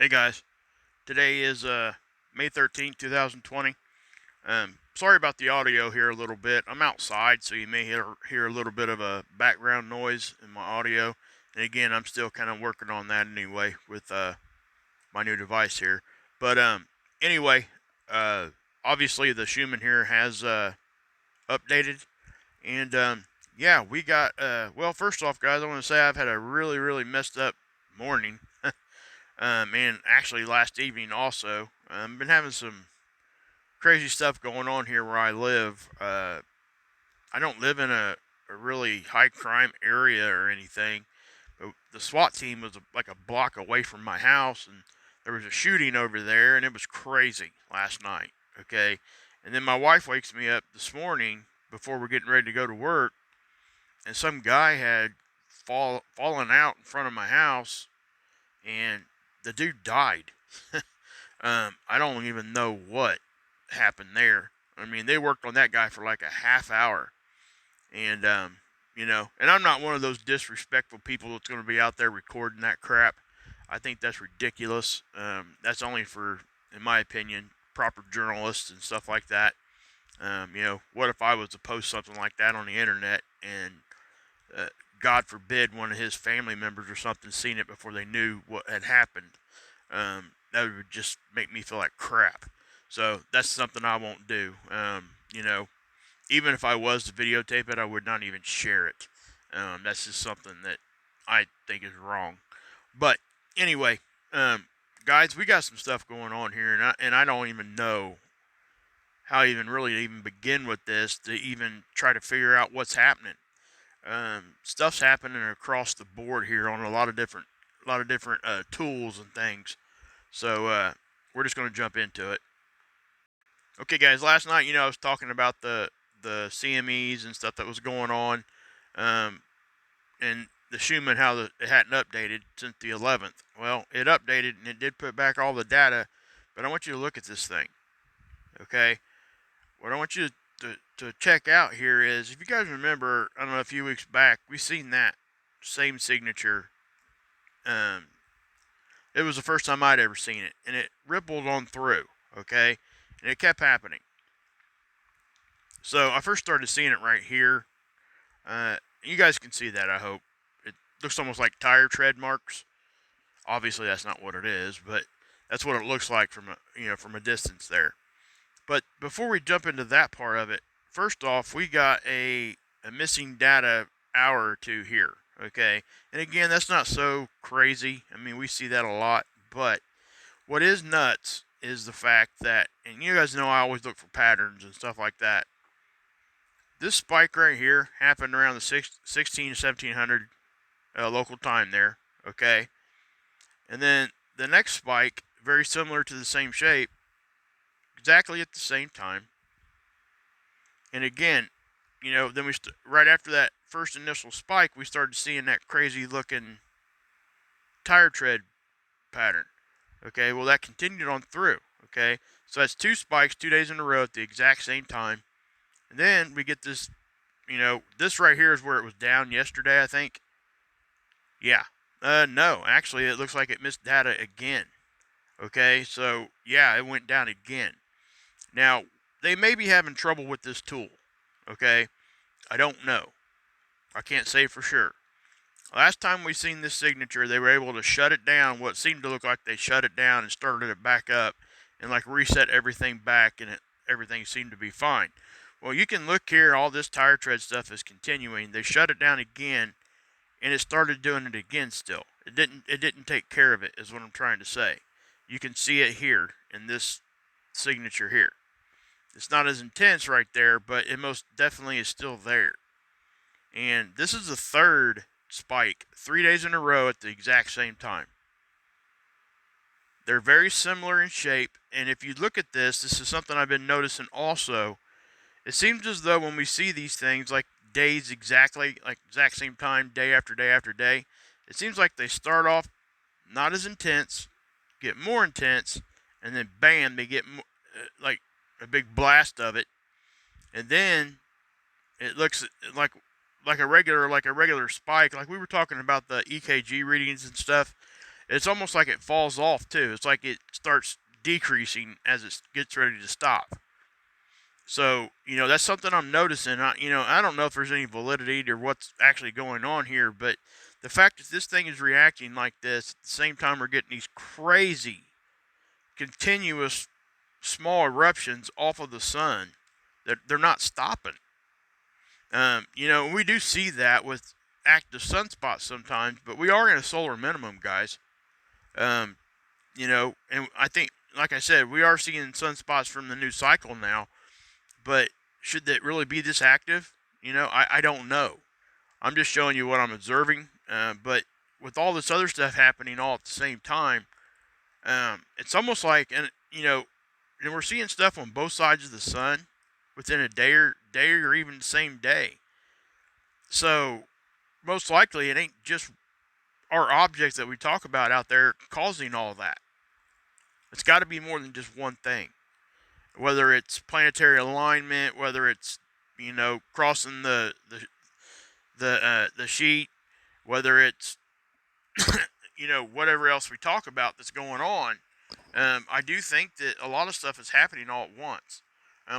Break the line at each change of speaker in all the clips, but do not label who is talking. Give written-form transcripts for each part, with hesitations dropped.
Hey guys, today is May 13th, 2020. Sorry about the audio here a little bit. I'm outside, so you may hear a little bit of a background noise in my audio. And again, I'm still kind of working on that anyway with my new device here. But anyway, uh, obviously the Schumann here has updated, and yeah, we got well. First off, guys, I want to say I've had a really messed up morning. And actually last evening also. Been having some crazy stuff going on here where I live. I don't live in a really high crime area or anything, but the SWAT team was like a block away from my house, and there was a shooting over there, and it was crazy last night. Okay, and then my wife wakes me up this morning before we're getting ready to go to work, and some guy had fallen out in front of my house, and the dude died. I don't even know what happened there. I mean, they worked on that guy for like a half hour, and and I'm not one of those disrespectful people that's going to be out there recording that crap. I think that's ridiculous. That's only for, in my opinion, proper journalists and stuff like that. What if I was to post something like that on the internet and uh, God forbid one of his family members or something seen it before they knew what had happened? That would just make me feel like crap. So that's something I won't do. Even if I was to videotape it, I would not even share it. That's just something that I think is wrong. But anyway, guys, we got some stuff going on here, and I don't even know how even really to even begin with this to even try to figure out what's happening. Stuff's happening across the board here on a lot of different tools and things. So we're just going to jump into it. Okay, guys. Last night, I was talking about the CMEs and stuff that was going on, um, and the Schumann how it hadn't updated since the 11th. Well, it updated and it did put back all the data, but I want you to look at this thing. Okay, what I want you to check out here is, if you guys remember, I don't know, a few weeks back, we seen that same signature. Um, it was the first time I'd ever seen it, and it rippled on through. Okay, and it kept happening. So I first started seeing it right here. You guys can see that, I hope. It looks almost like tire tread marks. Obviously, that's not what it is, but that's what it looks like from a distance there. But before we jump into that part of it, first off, we got a missing data hour or two here. Okay, and again, that's not so crazy. I mean, we see that a lot, but what is nuts is the fact that, and you guys know I always look for patterns and stuff like that. This spike right here happened around the 16 to 1700 local time there, okay? And then the next spike, very similar to the same shape, exactly at the same time. And again, then right after that first initial spike, we started seeing that crazy looking tire tread pattern. Okay, well, that continued on through. Okay, so that's two spikes 2 days in a row at the exact same time. And then we get this, this right here is where it was down yesterday, I think. Yeah. No, actually, it looks like it missed data again. Okay, so yeah, it went down again. Now, they may be having trouble with this tool. Okay, I don't know. I can't say for sure. Last time we seen this signature, they were able to shut it down. What seemed to look like they shut it down and started it back up, and like reset everything back, and everything seemed to be fine. Well, you can look here. All this tire tread stuff is continuing. They shut it down again, and it started doing it again. Still, it didn't take care of it. Is what I'm trying to say. You can see it here in this signature here. It's not as intense right there, but it most definitely is still there. And this is the third spike 3 days in a row at the exact same time. They're very similar in shape, and if you look at this is something I've been noticing also. It seems as though when we see these things like days exactly, like exact same time, day after day after day, it seems like they start off not as intense, get more intense, and then bam, they get like a big blast of it, and then it looks like a regular spike. Like we were talking about the EKG readings and stuff. It's almost like it falls off too. It's like it starts decreasing as it gets ready to stop. So, that's something I'm noticing. I don't know if there's any validity to what's actually going on here, but the fact that this thing is reacting like this at the same time we're getting these crazy, continuous, small eruptions off of the sun that they're not stopping. We do see that with active sunspots sometimes, but we are in a solar minimum, guys. Um, and I think, like I said, we are seeing sunspots from the new cycle now, but should that really be this active? I don't know. I'm just showing you what I'm observing. But with all this other stuff happening all at the same time, it's almost like, and we're seeing stuff on both sides of the sun within a day or even the same day. So most likely it ain't just our objects that we talk about out there causing all that. It's got to be more than just one thing. Whether it's planetary alignment, whether it's crossing the sheet, whether it's whatever else we talk about that's going on. I do think that a lot of stuff is happening all at once.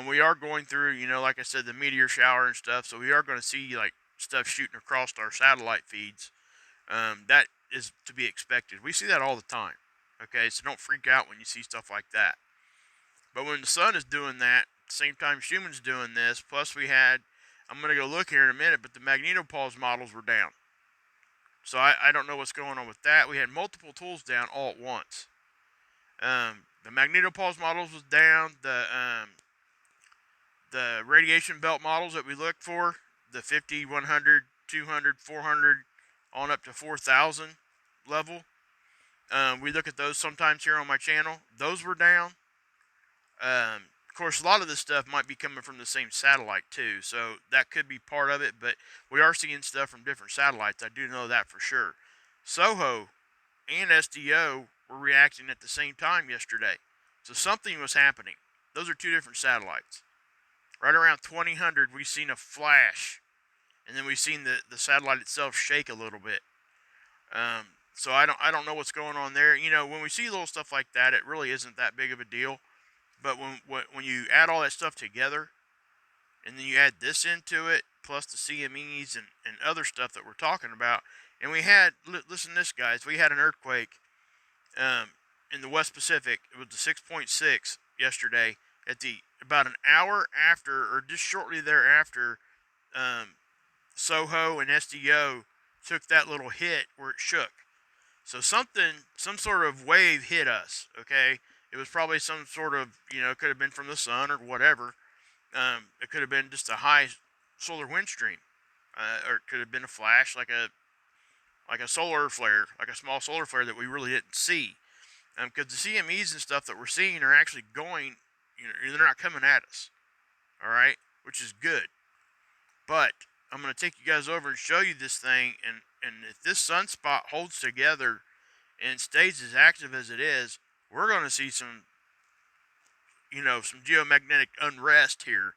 We are going through, like I said, the meteor shower and stuff. So we are going to see like stuff shooting across our satellite feeds. That is to be expected. We see that all the time. Okay, so don't freak out when you see stuff like that. But when the sun is doing that, at the same time Schumann's doing this, plus I'm going to go look here in a minute, but the magnetopause models were down. So I don't know what's going on with that. We had multiple tools down all at once. The magnetopause models was down. The radiation belt models that we look for, the 50, 100, 200, 400, on up to 4,000 level. We look at those sometimes here on my channel. Those were down. Of course, a lot of this stuff might be coming from the same satellite too, so that could be part of it, but we are seeing stuff from different satellites. I do know that for sure. SOHO and SDO were reacting at the same time yesterday, so something was happening. Those are two different satellites. Right around 2000, we seen a flash, and then we seen the satellite itself shake a little bit. So I don't know what's going on there. When we see little stuff like that, it really isn't that big of a deal. But when you add all that stuff together, and then you add this into it, plus the CMEs and other stuff that we're talking about, and we had, listen to this, guys, we had an earthquake in the West Pacific. It was the 6.6 yesterday, at about an hour after, or just shortly thereafter, SOHO and SDO took that little hit where it shook. So some sort of wave hit us, okay? It was probably some sort of, it could have been from the sun or whatever. It could have been just a high solar wind stream, or it could have been a flash, like a solar flare, like a small solar flare that we really didn't see. Because the CMEs and stuff that we're seeing are actually going, they're not coming at us, all right, which is good. But I'm going to take you guys over and show you this thing, and if this sunspot holds together and stays as active as it is, we're going to see some geomagnetic unrest here,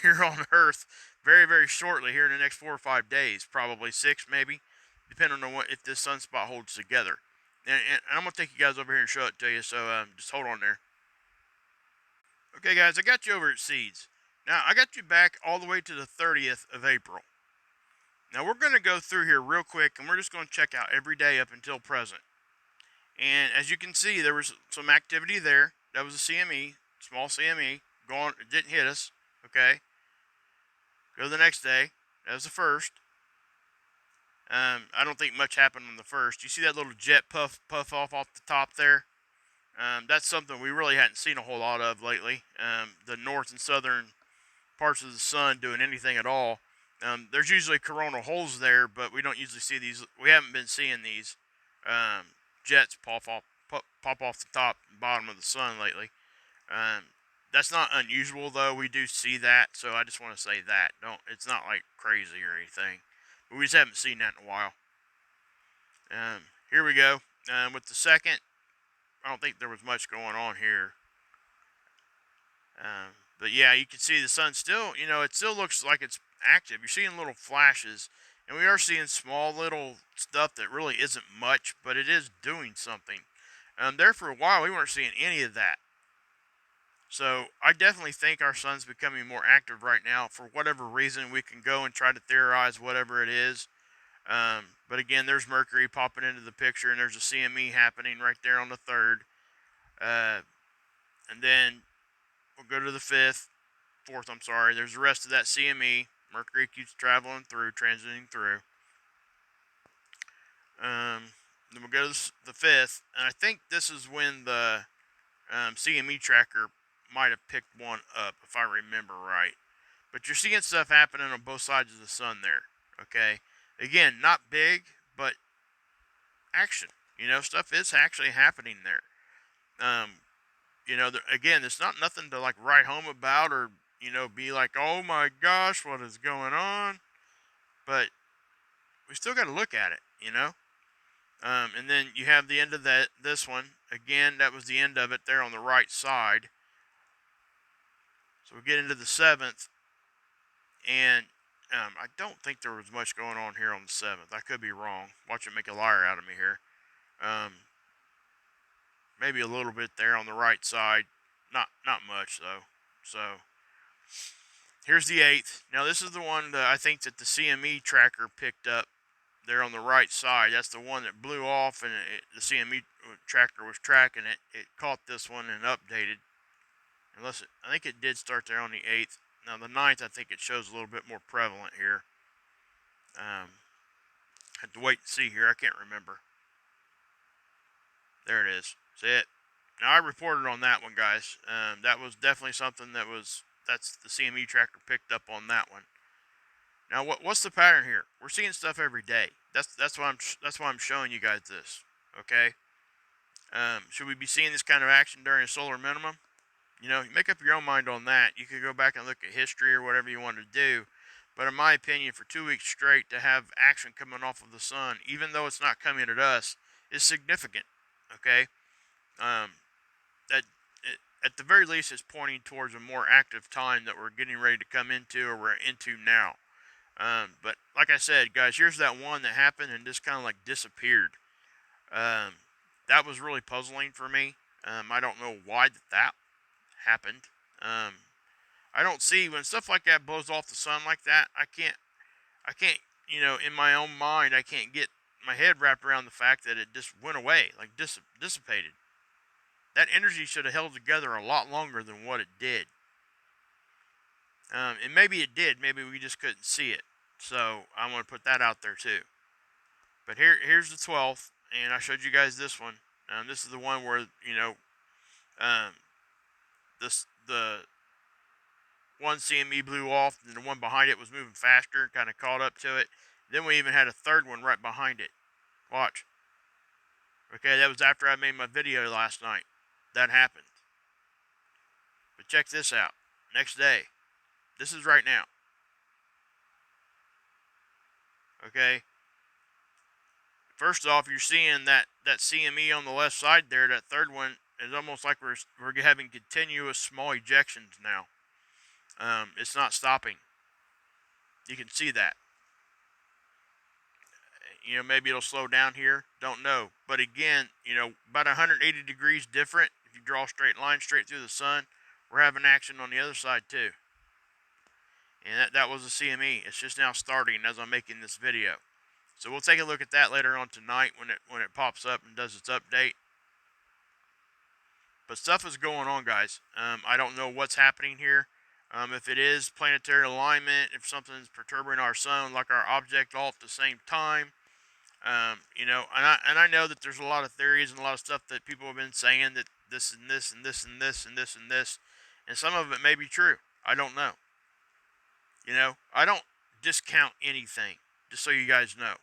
here on Earth, very, very shortly, here in the next 4 or 5 days, probably 6 maybe, depending on if this sunspot holds together. And I'm going to take you guys over here and show it to you, so just hold on there. Okay, guys, I got you over at Seeds. Now, I got you back all the way to the 30th of April. Now, we're going to go through here real quick, and we're just going to check out every day up until present. And as you can see, there was some activity there. That was a CME, small CME. It didn't hit us, okay? Go to the next day. That was the first. I don't think much happened on the first. You see that little jet puff off the top there? That's something we really hadn't seen a whole lot of lately. The north and southern parts of the sun doing anything at all. There's usually coronal holes there, but we don't usually see these. We haven't been seeing these jets pop off the top and bottom of the sun lately. That's not unusual, though. We do see that, so I just want to say that. It's not like crazy or anything, but we just haven't seen that in a while. Here we go. With the second, I don't think there was much going on here. But yeah, you can see the sun still, it still looks like it's active. You're seeing little flashes, And we are seeing small little stuff that really isn't much, but it is doing something. There for a while, we weren't seeing any of that. So I definitely think our sun's becoming more active right now. For whatever reason, we can go and try to theorize whatever it is. But again, there's Mercury popping into the picture, and there's a CME happening right there on the 3rd. And then we'll go to the 4th, I'm sorry. There's the rest of that CME. Mercury keeps traveling through, transiting through. Then we'll go to the 5th, and I think this is when the CME tracker might have picked one up, if I remember right. But you're seeing stuff happening on both sides of the sun there, okay? Again, not big, but action. Stuff is actually happening there. Um, again, it's not nothing to like write home about or be like, oh my gosh, what is going on? But we still got to look at it. And then you have the end of this one. Again, that was the end of it there on the right side. So we get into the 7th, and I don't think there was much going on here on the 7th. I could be wrong. Watch it make a liar out of me here. Maybe a little bit there on the right side. Not much though. So here's the 8th. Now this is the one that I think that the CME tracker picked up there on the right side. That's the one that blew off, and the CME tracker was tracking it. It caught this one and updated. I think it did start there on the 8th. Now the 9th, I think it shows a little bit more prevalent here. Had to wait and see here. I can't remember. There it is. That's it. Now I reported on that one, guys. That was definitely something that's the CME tracker picked up on that one. Now what's the pattern here? We're seeing stuff every day. That's why I'm showing you guys this. Okay. Should we be seeing this kind of action during a solar minimum? You make up your own mind on that. You could go back and look at history or whatever you want to do. But in my opinion, for 2 weeks straight to have action coming off of the sun, even though it's not coming at us, is significant. Okay. That at the very least is pointing towards a more active time that we're getting ready to come into, or we're into now. But like I said, guys, here's that one that happened and just kind of like disappeared. That was really puzzling for me. I don't know why that happened. I don't see when stuff like that blows off the sun like that. I can't, in my own mind, I can't get my head wrapped around the fact that it just went away, like dissipated. That energy should have held together a lot longer than what it did. And maybe it did. Maybe we just couldn't see it. So I want to put that out there too. But here's the 12th, and I showed you guys this one. This is the one where the one CME blew off, and the one behind it was moving faster, kind of caught up to it. Then we even had a third one right behind it. Watch. Okay, that was after I made my video last night. That happened. But check this out. Next day. This is right now. Okay. First off, you're seeing that CME on the left side there. That third one is almost like we're having continuous small ejections now. It's not stopping. You can see that. Maybe it'll slow down here. Don't know. But again, about 180 degrees different. If you draw a straight line straight through the sun, we're having action on the other side too. And that was a CME. It's just now starting as I'm making this video. So we'll take a look at that later on tonight when it pops up and does its update. But stuff is going on, guys. I don't know what's happening here. If it is planetary alignment, if something's perturbing our sun, like our object all at the same time. And I know that there's a lot of theories and a lot of stuff that people have been saying that this and this and this and this and this and this, and some of it may be true. I don't know. I don't discount anything, just so you guys know.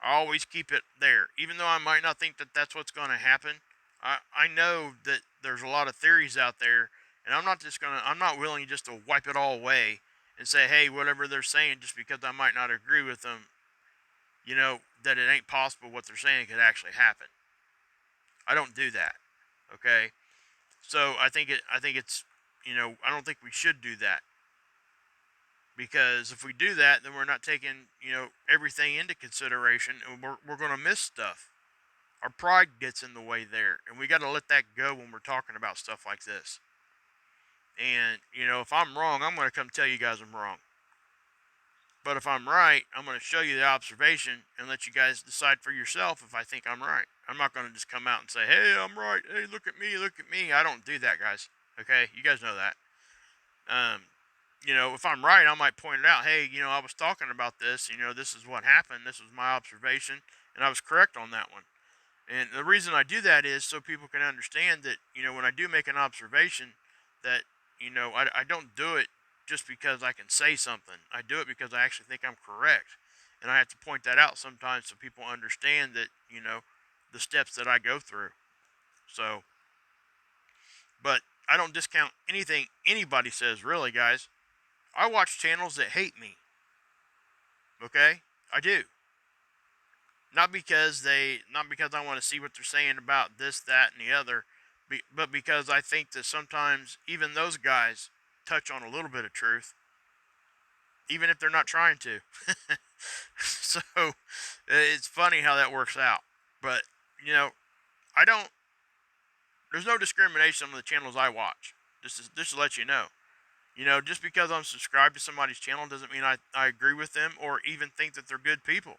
I always keep it there, even though I might not think that that's what's going to happen. I know that there's a lot of theories out there, and I'm not willing just to wipe it all away and say, hey, whatever they're saying, just because I might not agree with them, that it ain't possible what they're saying could actually happen. I don't do that. Okay? So I think it's, I don't think we should do that. Because if we do that, then we're not taking, everything into consideration, and we're going to miss stuff. Our pride gets in the way there, and we got to let that go when we're talking about stuff like this. And, if I'm wrong, I'm going to come tell you guys I'm wrong. But if I'm right, I'm going to show you the observation and let you guys decide for yourself if I think I'm right. I'm not going to just come out and say, hey, I'm right. Hey, look at me, look at me. I don't do that, guys. Okay? You guys know that. Um, if I'm right, I might point it out. Hey, I was talking about this. This is what happened. This was my observation, and I was correct on that one. And the reason I do that is so people can understand that, when I do make an observation, that, I don't do it just because I can say something. I do it because I actually think I'm correct. And I have to point that out sometimes so people understand that, the steps that I go through. So, but I don't discount anything anybody says, really, guys. I watch channels that hate me. Okay? I do. Not because I want to see what they're saying about this, that, and the other, but because I think that sometimes even those guys touch on a little bit of truth, even if they're not trying to. So it's funny how that works out. But I don't. There's no discrimination on the channels I watch. Just to let you know. Just because I'm subscribed to somebody's channel doesn't mean I agree with them or even think that they're good people.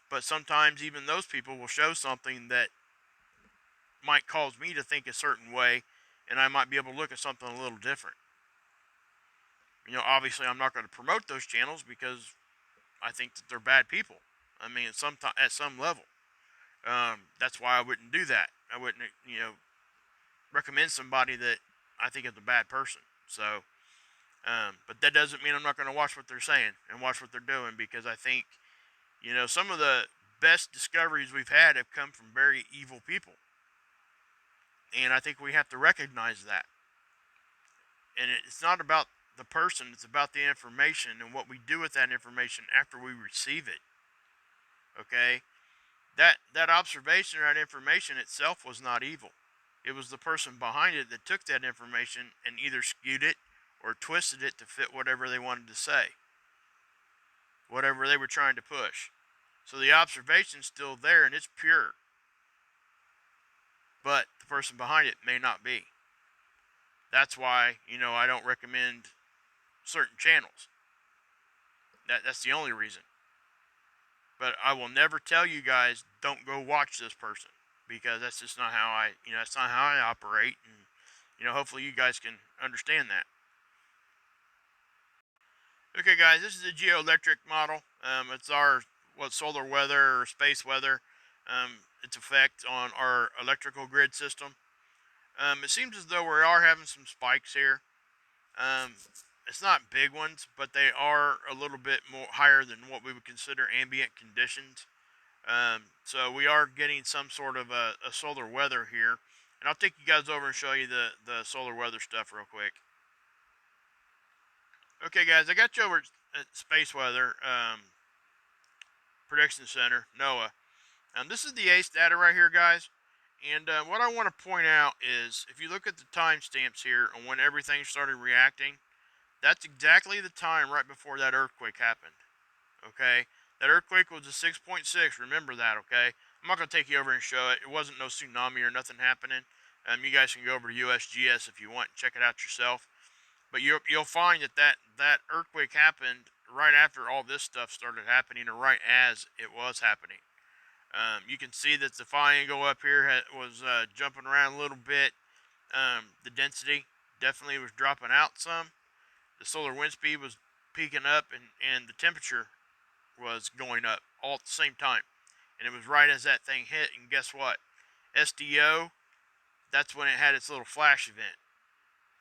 But sometimes even those people will show something that might cause me to think a certain way, and I might be able to look at something a little different. Obviously I'm not going to promote those channels because I think that they're bad people. I mean, at some level. That's why I wouldn't do that. I wouldn't, recommend somebody that I think is a bad person. So, but that doesn't mean I'm not going to watch what they're saying and watch what they're doing, because I think, some of the best discoveries we've had have come from very evil people. And I think we have to recognize that. And it's not about the person, it's about the information and what we do with that information after we receive it. Okay? That observation or that information itself was not evil. It was the person behind it that took that information and either skewed it or twisted it to fit whatever they wanted to say. Whatever they were trying to push. So the observation's still there and it's pure. But the person behind it may not be. That's why, I don't recommend certain channels. That's the only reason. But I will never tell you guys don't go watch this person, because that's just not how that's not how I operate, and hopefully you guys can understand that. Okay, guys, this is a geoelectric model. It's our solar weather or space weather. Its effect on our electrical grid system. It seems as though we are having some spikes here. Um, it's not big ones, but they are a little bit more higher than what we would consider ambient conditions. So we are getting some sort of a solar weather here. And I'll take you guys over and show you the solar weather stuff real quick. Okay, guys, I got you over at Space Weather Prediction Center, NOAA. This is the ACE data right here, guys. And what I want to point out is, if you look at the timestamps here on when everything started reacting, that's exactly the time right before that earthquake happened. Okay? That earthquake was a 6.6. Remember that, okay? I'm not going to take you over and show it. It wasn't no tsunami or nothing happening. You guys can go over to USGS if you want and check it out yourself. But you'll find that earthquake happened right after all this stuff started happening, or right as it was happening. You can see that the phi angle up here was jumping around a little bit. The density definitely was dropping out some. The solar wind speed was peaking up, and the temperature was going up all at the same time. And it was right as that thing hit, and guess what? SDO, that's when it had its little flash event.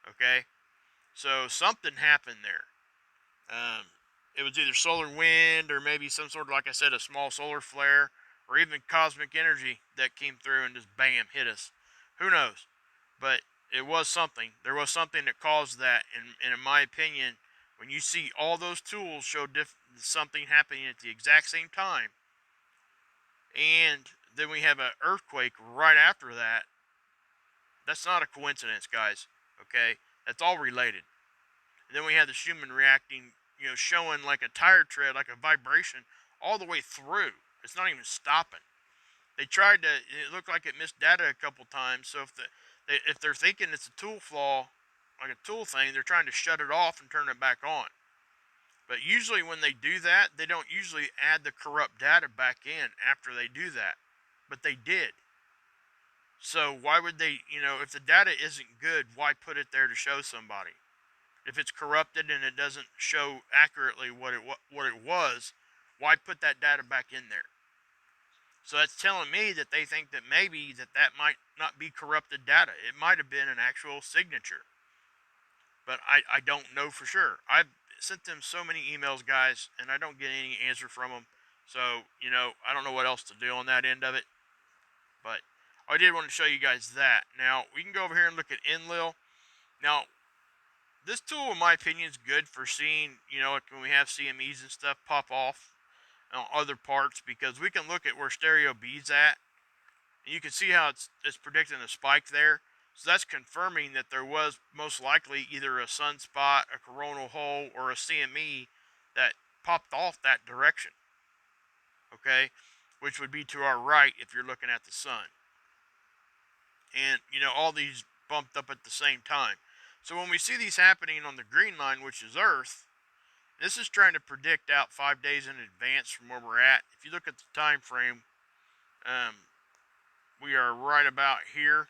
Okay? So something happened there. It was either solar wind or maybe some sort of, like I said, a small solar flare, or even cosmic energy that came through and just bam, hit us. Who knows? But it was something. There was something that caused that, and in my opinion, when you see all those tools show something happening at the exact same time, and then we have an earthquake right after that, that's not a coincidence, guys. Okay? That's all related. And then we had the Schumann reacting, showing like a tire tread, like a vibration all the way through. It's not even stopping. They tried to. It looked like it missed data a couple times. So if they're thinking it's a tool flaw, like a tool thing, they're trying to shut it off and turn it back on. But usually when they do that, they don't usually add the corrupt data back in after they do that. But they did. So why would they, if the data isn't good, why put it there to show somebody? If it's corrupted and it doesn't show accurately what it was, why put that data back in there? So that's telling me that they think that maybe that might not be corrupted data. It might have been an actual signature. But I don't know for sure. I've sent them so many emails, guys, and I don't get any answer from them. So, I don't know what else to do on that end of it. But I did want to show you guys that. Now, we can go over here and look at Enlil. Now, this tool, in my opinion, is good for seeing, like when we have CMEs and stuff pop off on other parts, because we can look at where stereo B's at, and you can see how it's predicting a spike there. So that's confirming that there was most likely either a sunspot, a coronal hole, or a CME that popped off that direction. Okay, which would be to our right if you're looking at the sun. And all these bumped up at the same time. So when we see these happening on the green line, which is Earth, this is trying to predict out 5 days in advance from where we're at. If you look at the time frame, we are right about here,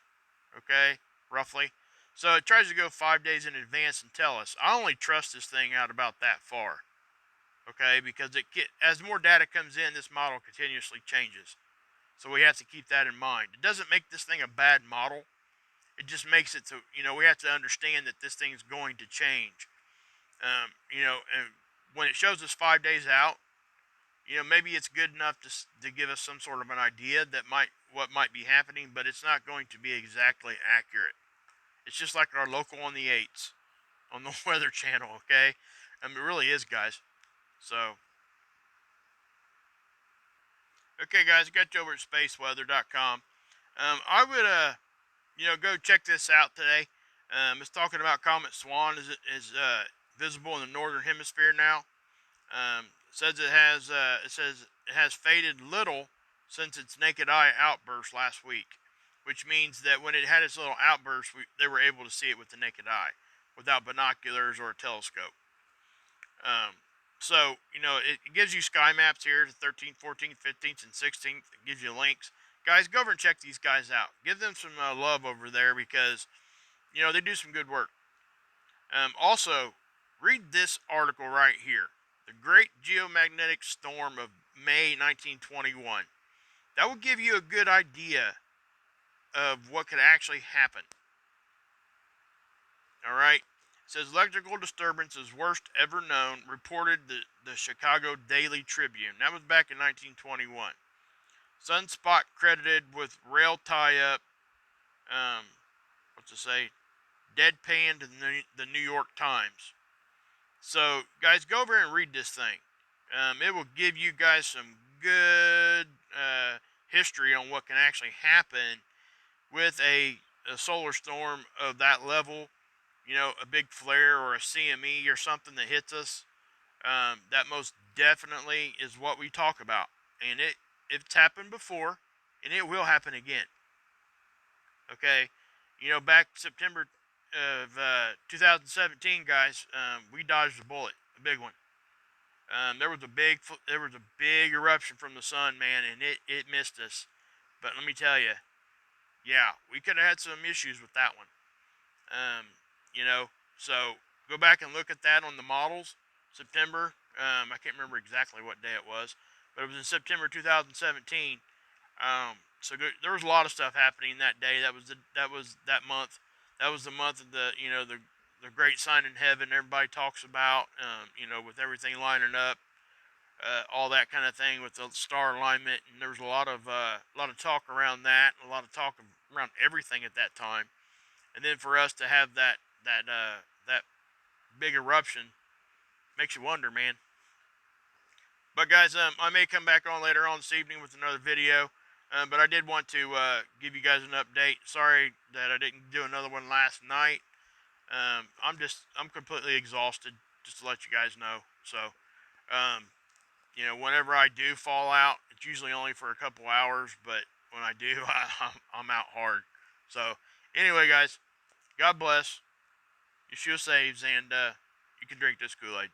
okay, roughly. So it tries to go 5 days in advance and tell us. I only trust this thing out about that far, okay, because as more data comes in, this model continuously changes. So we have to keep that in mind. It doesn't make this thing a bad model. It just makes it so, we have to understand that this thing's going to change. And when it shows us 5 days out, maybe it's good enough to give us some sort of an idea that what might be happening, but it's not going to be exactly accurate. It's just like our local on the 8s on the Weather Channel, okay? I mean, it really is, guys. So, okay, guys, I got you over at spaceweather.com. I would, go check this out today. It's talking about Comet Swan is visible in the northern hemisphere now. It says it has faded little since its naked eye outburst last week, which means that when it had its little outburst, they were able to see it with the naked eye, without binoculars or a telescope. So it gives you sky maps here, the 13th, 14th, 15th, and 16th. It gives you links. Guys, go over and check these guys out. Give them some love over there because they do some good work. Also, read this article right here. The Great Geomagnetic Storm of May 1921. That will give you a good idea of what could actually happen. Alright? It says electrical disturbances worst ever known, reported the Chicago Daily Tribune. That was back in 1921. Sunspot credited with rail tie-up, what's it say? Deadpan to the New York Times. So, guys, go over and read this thing. It will give you guys some good history on what can actually happen with a solar storm of that level. A big flare or a CME or something that hits us. That most definitely is what we talk about. And it's happened before, and it will happen again. Okay? Back September of 2017, guys, we dodged a bullet, a big one. There was a big eruption from the sun, man, and it missed us. But let me tell you, yeah, we could have had some issues with that one. So go back and look at that on the models. September, I can't remember exactly what day it was, but it was in September 2017. There was a lot of stuff happening that day. That was that month. That was the month of the great sign in heaven everybody talks about. With everything lining up, all that kind of thing with the star alignment, and there was a lot of talk around that, a lot of talk around everything at that time. And then for us to have that big eruption makes you wonder, man. But guys, I may come back on later on this evening with another video. But I did want to give you guys an update. Sorry that I didn't do another one last night. I'm completely exhausted, just to let you guys know. So, um, whenever I do fall out, it's usually only for a couple hours, but when I do, I'm out hard. So, anyway, guys, God bless. Yeshua saves, and you can drink this Kool-Aid.